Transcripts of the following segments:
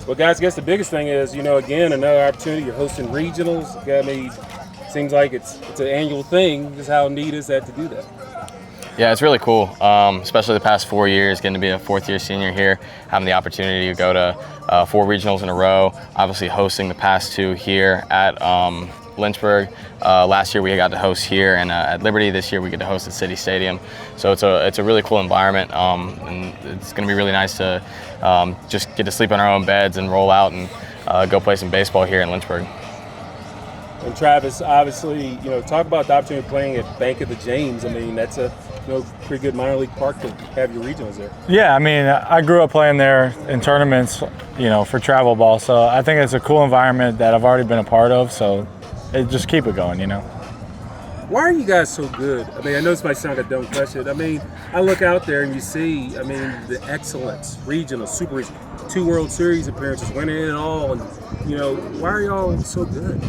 Well, guys, I guess the biggest thing is, again, another opportunity. You're hosting regionals. I mean, seems like it's an annual thing. Just how neat is that to do that? Yeah, it's really cool, especially the past 4 years, getting to be a fourth-year senior here, having the opportunity to go to 4 regionals in a row, obviously hosting the past 2 here at Lynchburg. Last year we got to host here, and at Liberty this year we get to host at City Stadium. So it's a really cool environment, and it's going to be really nice to just get to sleep in our own beds and roll out and go play some baseball here in Lynchburg. And Travis, obviously, talk about the opportunity of playing at Bank of the James. I mean, that's a pretty good minor league park to have your regionals there. Yeah, I mean, I grew up playing there in tournaments, for travel ball. So I think it's a cool environment that I've already been a part of. So just keep it going, Why are you guys so good? I mean, I know this might sound like a dumb question. I mean, I look out there and you see, the excellence, regional, super regional, 2 World Series appearances, winning it all, and why are y'all so good?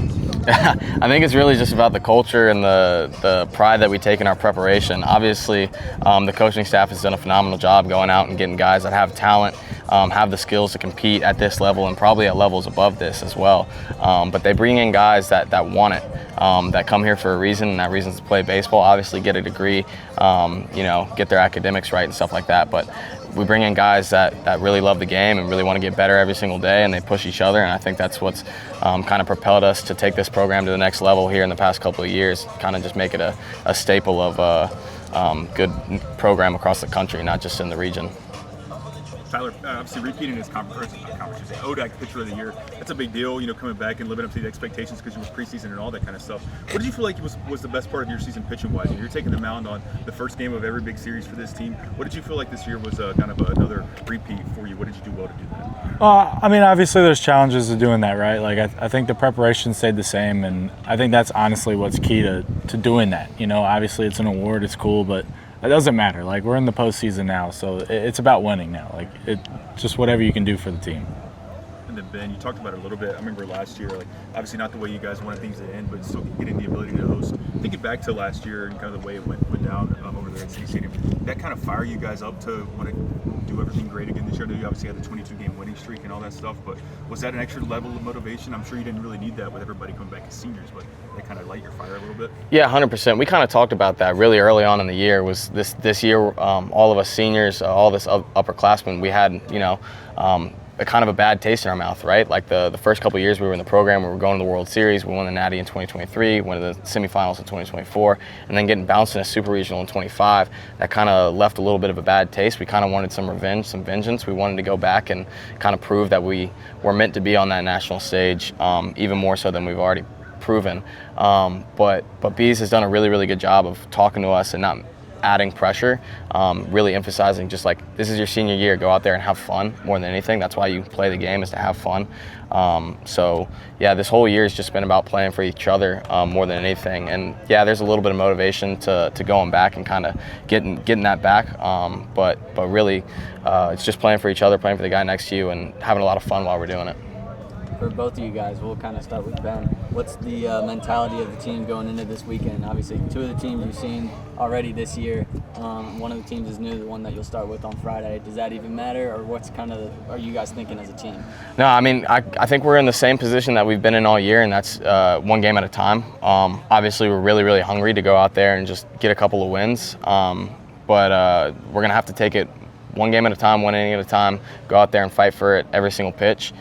I think it's really just about the culture and the pride that we take in our preparation. Obviously, the coaching staff has done a phenomenal job going out and getting guys that have talent, have the skills to compete at this level and probably at levels above this as well. But they bring in guys that want it, that come here for a reason, and that reason is to play baseball, obviously get a degree, get their academics right and stuff like that. But we bring in guys that really love the game and really want to get better every single day, and they push each other, and I think that's what's kind of propelled us to take this program to the next level here in the past couple of years, kind of just make it a staple of a good program across the country, not just in the region. Tyler, obviously repeating his ODAC Pitcher of the Year, that's a big deal, coming back and living up to the expectations because you was preseason and all that kind of stuff. What did you feel like was the best part of your season pitching-wise? You're taking the mound on the first game of every big series for this team. What did you feel like this year was kind of another repeat for you? What did you do well to do that? Obviously there's challenges to doing that, right? Like I think the preparation stayed the same, and I think that's honestly what's key to doing that. Obviously it's an award, it's cool, but it doesn't matter. Like, we're in the postseason now, so it's about winning now. Like, just whatever you can do for the team. And then, Ben, you talked about it a little bit. I remember last year, obviously not the way you guys wanted things to end, but still getting the ability to host. Thinking back to last year and kind of the way it went down over there at City Stadium, did that kind of fire you guys up to want to do everything great again this year? I know you obviously had the 22-game winning streak and all that stuff, but was that an extra level of motivation? I'm sure you didn't really need that with everybody coming back as seniors, but that kind of light your fire a little bit? Yeah, 100%. We kind of talked about that really early on in the year. Was this year, all of us seniors, all this upperclassmen, we had, a kind of a bad taste in our mouth, right? Like the first couple of years we were in the program, we were going to the World Series, we won the Natty in 2023, went to the semifinals in 2024, and then getting bounced in a super regional in 25. That kind of left a little bit of a bad taste. We kind of wanted some revenge, some vengeance. We wanted to go back and kind of prove that we were meant to be on that national stage, even more so than we've already proven. But Bees has done a really, really good job of talking to us and not adding pressure, really emphasizing just like, this is your senior year, go out there and have fun more than anything. That's why you play the game, is to have fun. So yeah, this whole year has just been about playing for each other more than anything. And yeah, there's a little bit of motivation to going back and kind of getting that back. But really, it's just playing for each other, playing for the guy next to you, and having a lot of fun while we're doing it. For both of you guys, we'll kind of start with Ben. What's the mentality of the team going into this weekend? Obviously, 2 of the teams you've seen already this year. One of the teams is new, the one that you'll start with on Friday. Does that even matter, or what's are you guys thinking as a team? No, I mean, I think we're in the same position that we've been in all year, and that's one game at a time. Obviously, we're really, really hungry to go out there and just get a couple of wins. But we're going to have to take it one game at a time, one inning at a time, go out there and fight for it every single pitch.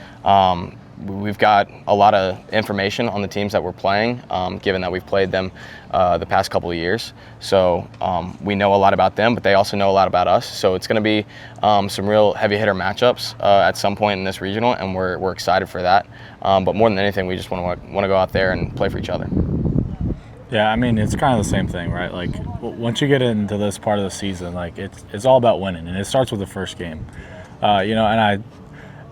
We've got a lot of information on the teams that we're playing, given that we've played them the past couple of years. So we know a lot about them, but they also know a lot about us. So it's going to be some real heavy hitter matchups at some point in this regional, and we're excited for that. But more than anything, we just want to go out there and play for each other. Yeah, I mean, it's kind of the same thing, right? Like, once you get into this part of the season, like, it's all about winning, and it starts with the first game.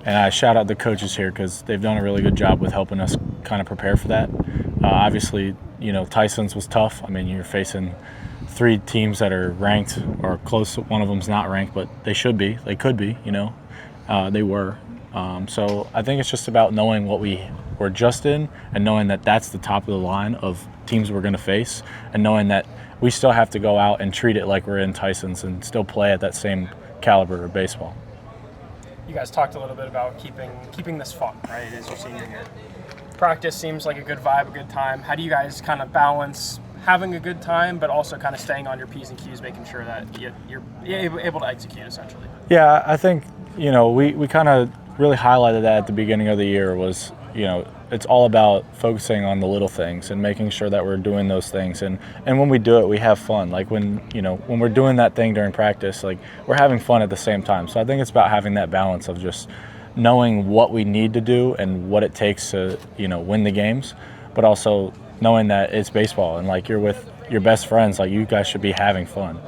And I shout out the coaches here because they've done a really good job with helping us kind of prepare for that. Obviously, Tyson's was tough. I mean, you're facing 3 teams that are ranked or close. One of them's not ranked, but they should be. They could be, they were. So I think it's just about knowing what we were just in, and knowing that that's the top of the line of teams we're going to face, and knowing that we still have to go out and treat it like we're in Tyson's and still play at that same caliber of baseball. you guys talked a little bit about keeping this fun, right, as your senior year. Practice seems like a good vibe, a good time. How do you guys kind of balance having a good time, but also kind of staying on your P's and Q's, making sure that you're able to execute, essentially? Yeah, I think, we kind of really highlighted that at the beginning of the year was, it's all about focusing on the little things and making sure that we're doing those things. And when we do it, we have fun. Like when we're doing that thing during practice, like we're having fun at the same time. So I think it's about having that balance of just knowing what we need to do and what it takes to, win the games, but also knowing that it's baseball and like you're with your best friends, like you guys should be having fun.